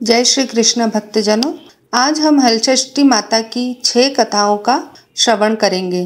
जय श्री कृष्ण भक्तजनों, आज हम हलषष्ठी माता की 6 कथाओं का श्रवण करेंगे।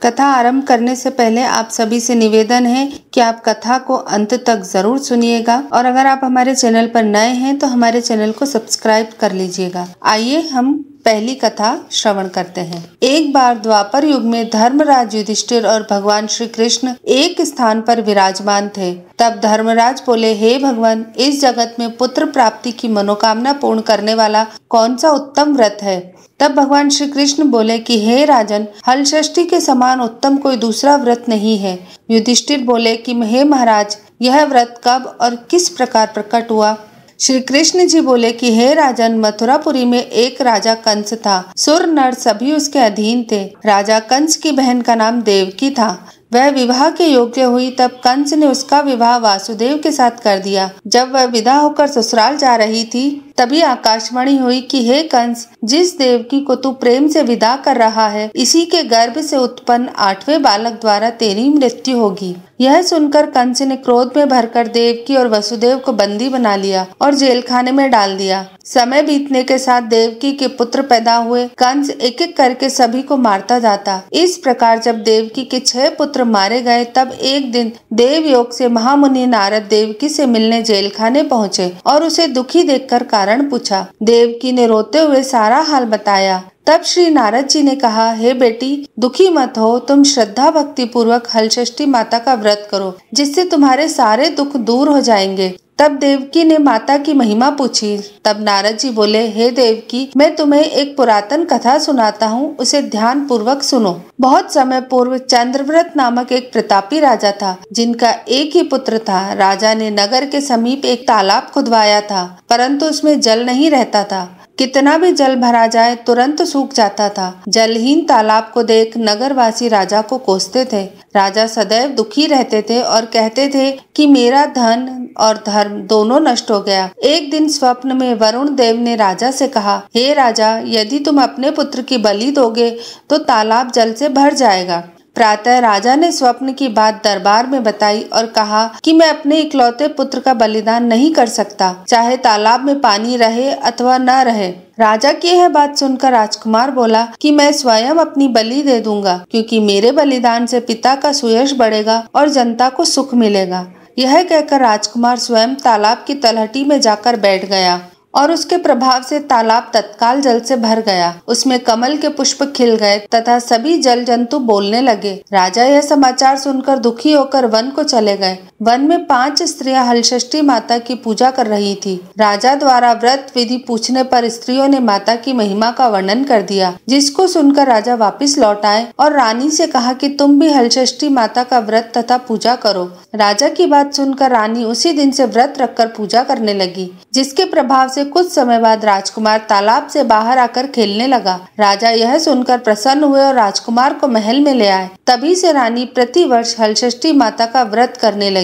कथा आरंभ करने से पहले आप सभी से निवेदन है कि आप कथा को अंत तक जरूर सुनिएगा और अगर आप हमारे चैनल पर नए हैं तो हमारे चैनल को सब्सक्राइब कर लीजिएगा। आइए हम पहली कथा श्रवण करते हैं। एक बार द्वापर युग में धर्मराज युधिष्ठिर और भगवान श्री कृष्ण एक स्थान पर विराजमान थे। तब धर्मराज बोले, हे भगवान, इस जगत में पुत्र प्राप्ति की मनोकामना पूर्ण करने वाला कौन सा उत्तम व्रत है? तब भगवान श्री कृष्ण बोले कि हे राजन, हलषष्ठी के समान उत्तम कोई दूसरा व्रत नहीं है। युधिष्ठिर बोले कि हे महाराज, यह व्रत कब और किस प्रकार प्रकट हुआ? श्री कृष्ण जी बोले कि हे राजन, मथुरापुरी में एक राजा कंस था। सुर नर सभी उसके अधीन थे। राजा कंस की बहन का नाम देवकी था। वह विवाह के योग्य हुई तब कंस ने उसका विवाह वासुदेव के साथ कर दिया। जब वह विदा होकर ससुराल जा रही थी तभी आकाशवाणी हुई कि हे कंस, जिस देवकी को तू प्रेम से विदा कर रहा है, इसी के गर्भ से उत्पन्न 8वें बालक द्वारा तेरी मृत्यु होगी। यह सुनकर कंस ने क्रोध में भरकर देवकी और वसुदेव को बंदी बना लिया और जेल खाने में डाल दिया। समय बीतने के साथ देवकी के पुत्र पैदा हुए। कंस एक एक करके सभी को मारता जाता। इस प्रकार जब देवकी के 6 पुत्र मारे गए तब एक दिन देवयोग से महामुनि नारद देवकी से मिलने जेल खाने पहुँचे और उसे दुखी देखकर कारण पूछा। देवकी ने रोते हुए सारा हाल बताया। तब श्री नारद जी ने कहा, हे बेटी, दुखी मत हो, तुम श्रद्धा भक्ति पूर्वक हलषष्ठी माता का व्रत करो, जिससे तुम्हारे सारे दुख दूर हो जाएंगे। तब देवकी ने माता की महिमा पूछी। तब नारद जी बोले, हे देवकी, मैं तुम्हें एक पुरातन कथा सुनाता हूँ, उसे ध्यान पूर्वक सुनो। बहुत समय पूर्व चंद्रव्रत नामक एक प्रतापी राजा था, जिनका एक ही पुत्र था। राजा ने नगर के समीप एक तालाब खुदवाया था, परंतु उसमें जल नहीं रहता था। कितना भी जल भरा जाए तुरंत सूख जाता था। जलहीन तालाब को देख नगरवासी राजा को कोसते थे। राजा सदैव दुखी रहते थे और कहते थे कि मेरा धन और धर्म दोनों नष्ट हो गया। एक दिन स्वप्न में वरुण देव ने राजा से कहा, हे राजा, यदि तुम अपने पुत्र की बलि दोगे तो तालाब जल से भर जाएगा। प्रातः राजा ने स्वप्न की बात दरबार में बताई और कहा कि मैं अपने इकलौते पुत्र का बलिदान नहीं कर सकता, चाहे तालाब में पानी रहे अथवा न रहे। राजा की यह बात सुनकर राजकुमार बोला कि मैं स्वयं अपनी बलि दे दूंगा, क्योंकि मेरे बलिदान से पिता का सुयश बढ़ेगा और जनता को सुख मिलेगा। यह कहकर राजकुमार स्वयं तालाब की तलहटी में जाकर बैठ गया और उसके प्रभाव से तालाब तत्काल जल से भर गया। उसमें कमल के पुष्प खिल गए तथा सभी जल जंतु बोलने लगे। राजा यह समाचार सुनकर दुखी होकर वन को चले गए। वन में 5 स्त्रियां हलषष्ठी माता की पूजा कर रही थी। राजा द्वारा व्रत विधि पूछने पर स्त्रियों ने माता की महिमा का वर्णन कर दिया, जिसको सुनकर राजा वापिस लौट आए और रानी से कहा कि तुम भी हलषष्ठी माता का व्रत तथा पूजा करो। राजा की बात सुनकर रानी उसी दिन से व्रत रखकर पूजा करने लगी, जिसके प्रभाव से कुछ समय बाद राजकुमार तालाब से बाहर आकर खेलने लगा। राजा यह सुनकर प्रसन्न हुए और राजकुमार को महल में ले आए। तभी से रानी प्रतिवर्ष हलषष्ठी माता का व्रत करने लगी।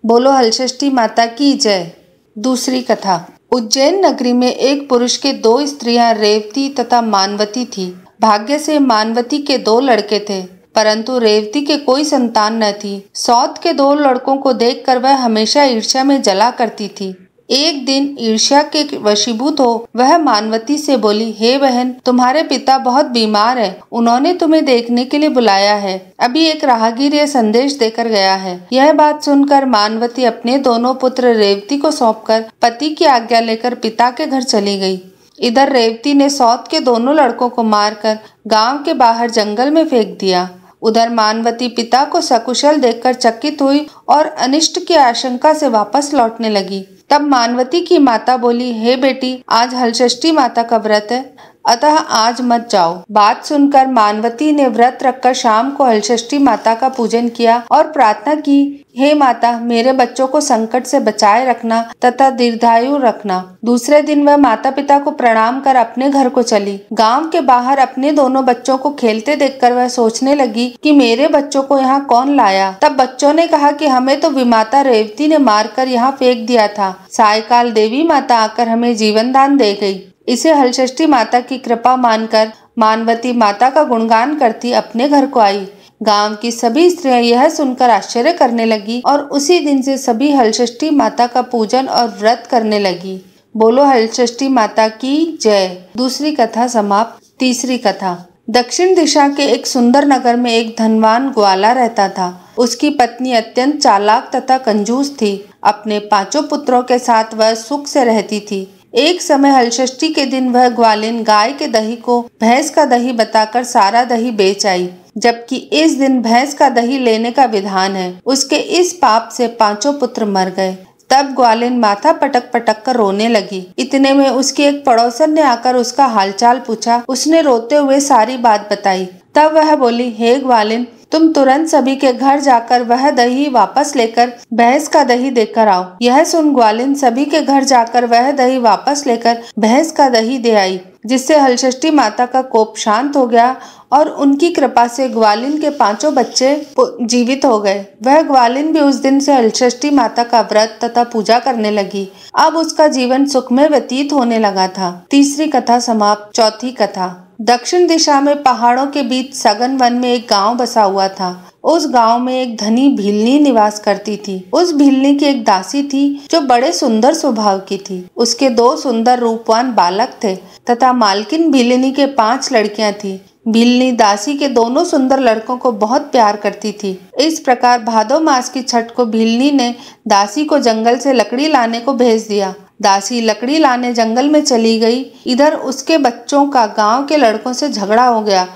बोलो हलषष्ठी माता की जय। दूसरी कथा। उज्जैन नगरी में एक पुरुष के 2 स्त्रियां रेवती तथा मानवती थी। भाग्य से मानवती के 2 लड़के थे, परंतु रेवती के कोई संतान न थी। सौत के 2 लड़कों को देखकर वह हमेशा ईर्ष्या में जला करती थी। एक दिन ईर्ष्या के वशीभूत हो वह मानवती से बोली, हे बहन, तुम्हारे पिता बहुत बीमार है, उन्होंने तुम्हें देखने के लिए बुलाया है। अभी एक राहगीर यह संदेश देकर गया है। यह बात सुनकर मानवती अपने दोनों पुत्र रेवती को सौंपकर पति की आज्ञा लेकर पिता के घर चली गई। इधर रेवती ने सौत के 2 लड़कों को मारकर गांव के बाहर जंगल में फेंक दिया। उधर मानवती पिता को सकुशल देखकर चकित हुई और अनिष्ट की आशंका से वापस लौटने लगी। तब मानवती की माता बोली, हे बेटी, आज हलषष्ठी माता का व्रत है, अतः आज मत जाओ। बात सुनकर मानवती ने व्रत रखकर शाम को हलषष्ठी माता का पूजन किया और प्रार्थना की, हे माता, मेरे बच्चों को संकट से बचाए रखना तथा दीर्घायु रखना। दूसरे दिन वह माता पिता को प्रणाम कर अपने घर को चली। गांव के बाहर अपने दोनों बच्चों को खेलते देखकर वह सोचने लगी कि मेरे बच्चों को यहाँ कौन लाया। तब बच्चों ने कहा कि हमें तो विमाता रेवती ने मारकर यहाँ फेंक दिया था। सायकाल देवी माता आकर हमें जीवन दान दे गई। इसे हलषष्ठी माता की कृपा मानकर मानवती माता का गुणगान करती अपने घर को आई। गांव की सभी स्त्रियां यह सुनकर आश्चर्य करने लगी और उसी दिन से सभी हलषष्ठी माता का पूजन और व्रत करने लगी। बोलो हलषष्ठी माता की जय। दूसरी कथा समाप्त। तीसरी कथा। दक्षिण दिशा के एक सुंदर नगर में एक धनवान ग्वाला रहता था। उसकी पत्नी अत्यंत चालाक तथा कंजूस थी। अपने 5 पुत्रों के साथ वह सुख से रहती थी। एक समय हलषष्ठी के दिन वह ग्वालिन गाय के दही को भैंस का दही बताकर सारा दही बेच आई, जबकि इस दिन भैंस का दही लेने का विधान है। उसके इस पाप से 5 पुत्र मर गए। तब ग्वालिन माथा पटक पटक कर रोने लगी। इतने में उसकी एक पड़ोसन ने आकर उसका हालचाल पूछा। उसने रोते हुए सारी बात बताई। तब वह बोली, हे ग्वालिन, तुम तुरंत सभी के घर जाकर वह दही वापस लेकर भैंस का दही देकर आओ। यह सुन ग्वालिन सभी के घर जाकर वह दही वापस लेकर भैंस का दही दे आई, जिससे हलषष्ठी माता का कोप शांत हो गया और उनकी कृपा से ग्वालिन के 5 बच्चे जीवित हो गए। वह ग्वालिन भी उस दिन से हलषष्ठी माता का व्रत तथा पूजा करने लगी। अब उसका जीवन सुखमय व्यतीत होने लगा था। तीसरी कथा समाप्त। चौथी कथा। दक्षिण दिशा में पहाड़ों के बीच सघन वन में एक गांव बसा हुआ था। उस गांव में एक धनी भीलनी निवास करती थी। उस भीलनी की एक दासी थी जो बड़े सुंदर स्वभाव की थी। उसके 2 सुंदर रूपवान बालक थे तथा मालकिन भीलनी के 5 लड़कियां थी। भीलनी दासी के दोनों सुंदर लड़कों को बहुत प्यार करती थी। इस प्रकार भादो मास की छठ को भीलनी ने दासी को जंगल से लकड़ी लाने को भेज दिया। दासी लकड़ी लाने जंगल में चली गई। इधर उसके बच्चों का गांव के लड़कों से झगड़ा हो गया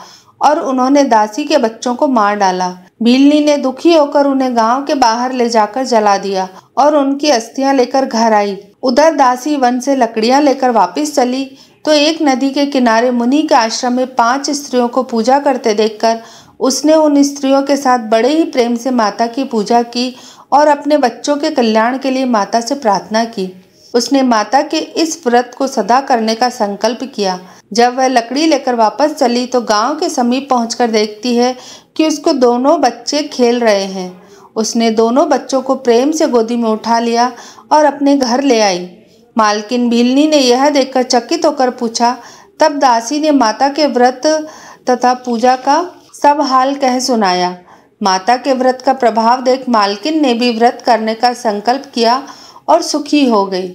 और उन्होंने दासी के बच्चों को मार डाला। भीलनी ने दुखी होकर उन्हें गांव के बाहर ले जाकर जला दिया और उनकी अस्थियां लेकर घर आई। उधर दासी वन से लकड़ियां लेकर वापस चली तो एक नदी के किनारे मुनि के आश्रम में 5 स्त्रियों को पूजा करते देखकर उसने उन स्त्रियों के साथ बड़े ही प्रेम से माता की पूजा की और अपने बच्चों के कल्याण के लिए माता से प्रार्थना की। उसने माता के इस व्रत को सदा करने का संकल्प किया। जब वह लकड़ी लेकर वापस चली तो गांव के समीप पहुंचकर देखती है कि उसको दोनों बच्चे खेल रहे हैं। उसने दोनों बच्चों को प्रेम से गोदी में उठा लिया और अपने घर ले आई। मालकिन भीलनी ने यह देखकर चकित होकर पूछा। तब दासी ने माता के व्रत तथा पूजा का सब हाल कह सुनाया। माता के व्रत का प्रभाव देख मालकिन ने भी व्रत करने का संकल्प किया और सुखी हो गई।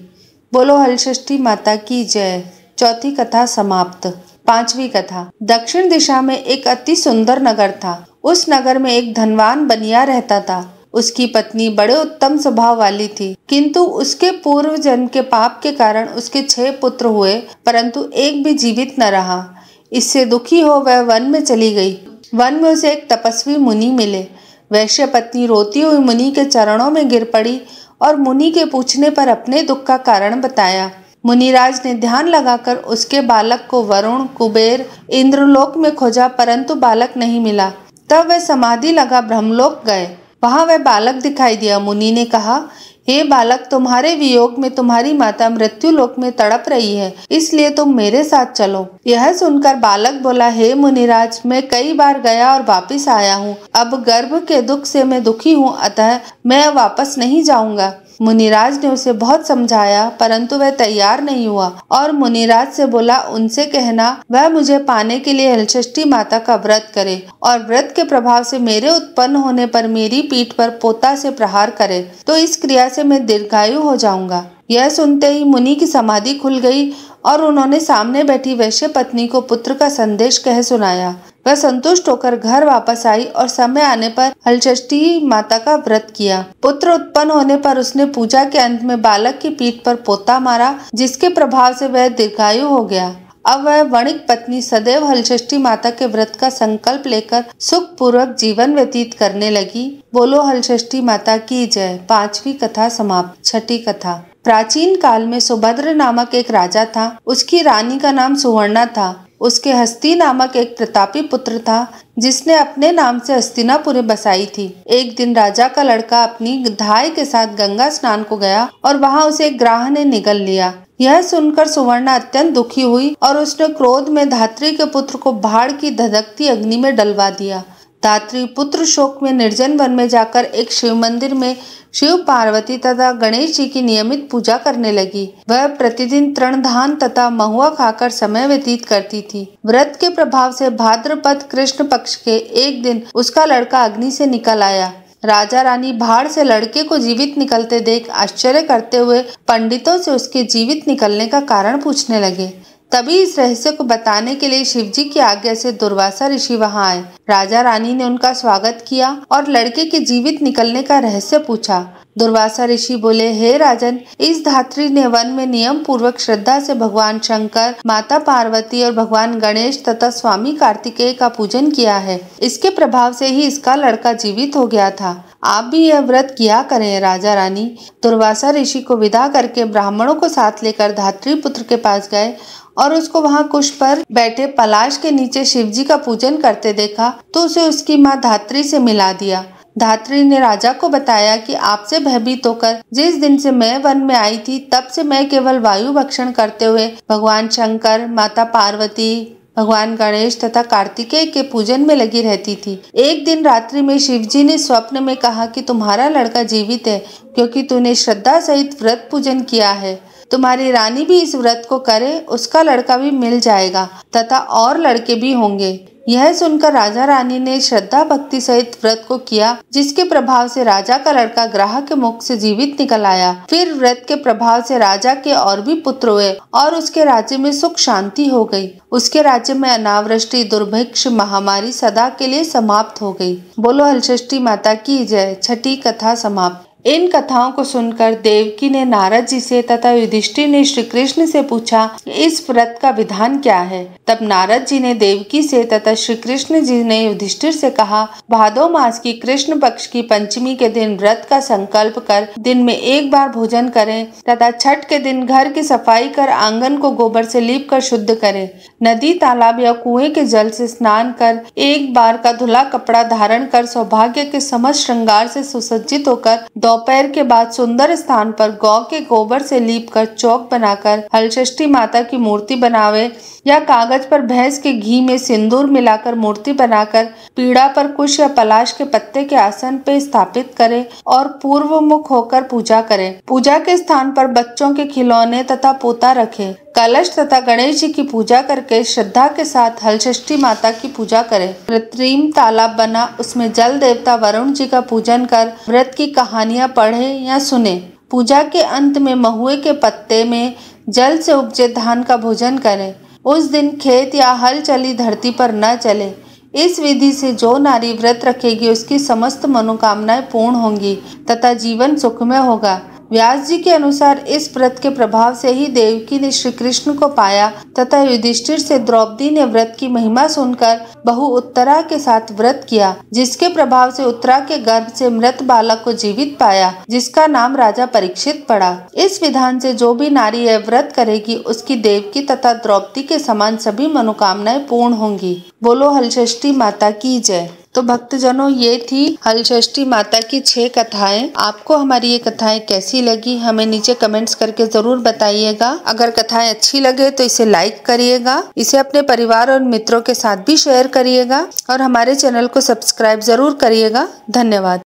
बोलो हलषष्ठी माता की जय। चौथी कथा समाप्त। पांचवी कथा। दक्षिण दिशा में एक अति सुंदर नगर था। उस नगर में एक धनवान बनिया रहता था। उसकी पत्नी बड़े उत्तम स्वभाव वाली थी, किंतु उसके पूर्व जन्म के पाप के कारण उसके 6 पुत्र हुए, परंतु एक भी जीवित न रहा। इससे दुखी हो वह वन में चली गई। वन में उसे एक तपस्वी मुनि मिले। वैश्य पत्नी रोती हुई मुनि के चरणों में गिर पड़ी और मुनि के पूछने पर अपने दुख का कारण बताया। मुनिराज ने ध्यान लगाकर उसके बालक को वरुण, कुबेर, इंद्रलोक में खोजा, परंतु बालक नहीं मिला। तब वह समाधि लगा ब्रह्मलोक गए। वहां वह बालक दिखाई दिया। मुनि ने कहा, हे बालक, तुम्हारे वियोग में तुम्हारी माता मृत्यु लोक में तड़प रही है, इसलिए तुम मेरे साथ चलो। यह सुनकर बालक बोला, हे मुनिराज, मैं कई बार गया और वापिस आया हूँ। अब गर्भ के दुख से मैं दुखी हूँ, अतः मैं वापस नहीं जाऊंगा। मुनिराज ने उसे बहुत समझाया, परंतु वह तैयार नहीं हुआ और मुनिराज से बोला, उनसे कहना वह मुझे पाने के लिए हलषष्ठी माता का व्रत करे और व्रत के प्रभाव से मेरे उत्पन्न होने पर मेरी पीठ पर पोता से प्रहार करे, तो इस क्रिया से मैं दीर्घायु हो जाऊंगा। यह सुनते ही मुनि की समाधि खुल गई और उन्होंने सामने बैठी वैश्य पत्नी को पुत्र का संदेश कह सुनाया। वह संतुष्ट होकर घर वापस आई और समय आने पर हलषष्ठी माता का व्रत किया। पुत्र उत्पन्न होने पर उसने पूजा के अंत में बालक की पीठ पर पोता मारा, जिसके प्रभाव से वह दीर्घायु हो गया। अब वह वणिक पत्नी सदैव हलषष्ठी माता के व्रत का संकल्प लेकर सुख पूर्वक जीवन व्यतीत करने लगी। बोलो हलषष्ठी माता की जय। पांचवी कथा समाप्त। छठी कथा। प्राचीन काल में सुभद्र नामक एक राजा था। उसकी रानी का नाम सुवर्णा था। उसके हस्ती नामक एक प्रतापी पुत्र था, जिसने अपने नाम से हस्तिनापुर बसाई थी। एक दिन राजा का लड़का अपनी धाय के साथ गंगा स्नान को गया और वहां उसे एक ग्राह ने निगल लिया। यह सुनकर सुवर्णा अत्यंत दुखी हुई और उसने क्रोध में धात्री के पुत्र को भाड़ की धधकती अग्नि में डलवा दिया। धात्री पुत्र शोक में निर्जन वन में जाकर एक शिव मंदिर में शिव, पार्वती तथा गणेश जी की नियमित पूजा करने लगी। वह प्रतिदिन तृणधान तथा महुआ खाकर समय व्यतीत करती थी। व्रत के प्रभाव से भाद्रपद कृष्ण पक्ष के एक दिन उसका लड़का अग्नि से निकल आया। राजा रानी बाहर से लड़के को जीवित निकलते देख आश्चर्य करते हुए पंडितों से उसके जीवित निकलने का कारण पूछने लगे। तभी इस रहस्य को बताने के लिए शिवजी की आज्ञा से दुर्वासा ऋषि वहां आए। राजा रानी ने उनका स्वागत किया और लड़के के जीवित निकलने का रहस्य पूछा। दुर्वासा ऋषि बोले, हे राजन, इस धात्री ने वन में नियम पूर्वक श्रद्धा से भगवान शंकर, माता पार्वती और भगवान गणेश तथा स्वामी कार्तिकेय का पूजन किया है। इसके प्रभाव से ही इसका लड़का जीवित हो गया था। आप भी यह व्रत किया करें। राजा रानी दुर्वासा ऋषि को विदा करके ब्राह्मणों को साथ लेकर धात्री पुत्र के पास गए और उसको वहां कुश पर बैठे पलाश के नीचे शिवजी का पूजन करते देखा तो उसे उसकी माँ धात्री से मिला दिया। धात्री ने राजा को बताया कि आपसे भयभीत होकर जिस दिन से मैं वन में आई थी तब से मैं केवल वायु भक्षण करते हुए भगवान शंकर, माता पार्वती, भगवान गणेश तथा कार्तिकेय के पूजन में लगी रहती थी। एक दिन रात्रि में शिवजी ने स्वप्न में कहा कि तुम्हारा लड़का जीवित है क्योंकि तूने श्रद्धा सहित व्रत पूजन किया है। तुम्हारी रानी भी इस व्रत को करे, उसका लड़का भी मिल जाएगा तथा और लड़के भी होंगे। यह सुनकर राजा रानी ने श्रद्धा भक्ति सहित व्रत को किया, जिसके प्रभाव से राजा का लड़का ग्राह के मुख से जीवित निकल आया। फिर व्रत के प्रभाव से राजा के और भी पुत्र हुए और उसके राज्य में सुख शांति हो गई। उसके राज्य में अनावृष्टि, दुर्भिक्ष, महामारी सदा के लिए समाप्त हो गई। बोलो हलषष्ठी माता की जय। छठी कथा समाप्त। इन कथाओं को सुनकर देवकी ने नारद जी से तथा युधिष्ठिर ने श्री कृष्ण से पूछा कि इस व्रत का विधान क्या है। तब नारद जी ने देवकी से तथा श्री कृष्ण जी ने युधिष्ठिर से कहा, भादो मास की कृष्ण पक्ष की पंचमी के दिन व्रत का संकल्प कर दिन में एक बार भोजन करें तथा छठ के दिन घर की सफाई कर आंगन को गोबर से लीप कर शुद्ध करें। नदी, तालाब या कुएं के जल से स्नान कर एक बार का धुला कपड़ा धारण कर सौभाग्य के समस्त श्रृंगार से सुसज्जित होकर दोपहर के बाद सुंदर स्थान पर गौ के गोबर से लीप कर चौक बनाकर हलषष्ठी माता की मूर्ति बनावे या कागज पर भैंस के घी में सिंदूर मिलाकर मूर्ति बनाकर पीढ़ा पर कुश या पलाश के पत्ते के आसन पे स्थापित करे और पूर्व मुख होकर पूजा करे। पूजा के स्थान पर बच्चों के खिलौने तथा पोता रखे। कलश तथा गणेश जी की पूजा करके श्रद्धा के साथ हलषष्ठी माता की पूजा करें। कृत्रिम तालाब बना, उसमें जल देवता वरुण जी का पूजन कर व्रत की कहानियां पढ़े या सुने। पूजा के अंत में महुए के पत्ते में जल से उपजे धान का भोजन करें। उस दिन खेत या हल चली धरती पर न चले। इस विधि से जो नारी व्रत रखेगी उसकी समस्त मनोकामनाएं पूर्ण होंगी तथा जीवन सुखमय होगा। व्यास जी के अनुसार इस व्रत के प्रभाव से ही देवकी ने श्री कृष्ण को पाया तथा युधिष्ठिर से द्रौपदी ने व्रत की महिमा सुनकर बहु उत्तरा के साथ व्रत किया, जिसके प्रभाव से उत्तरा के गर्भ से मृत बालक को जीवित पाया, जिसका नाम राजा परीक्षित पड़ा। इस विधान से जो भी नारी यह व्रत करेगी उसकी देवकी तथा द्रौपदी के समान सभी मनोकामनाएं पूर्ण होंगी। बोलो हलषष्ठी माता की जय। तो भक्तजनों, ये थी हलषष्ठी माता की 6 कथाएं। आपको हमारी ये कथाएं कैसी लगी हमें नीचे कमेंट्स करके जरूर बताइएगा। अगर कथाएं अच्छी लगे तो इसे लाइक करिएगा, इसे अपने परिवार और मित्रों के साथ भी शेयर करिएगा और हमारे चैनल को सब्सक्राइब जरूर करिएगा। धन्यवाद।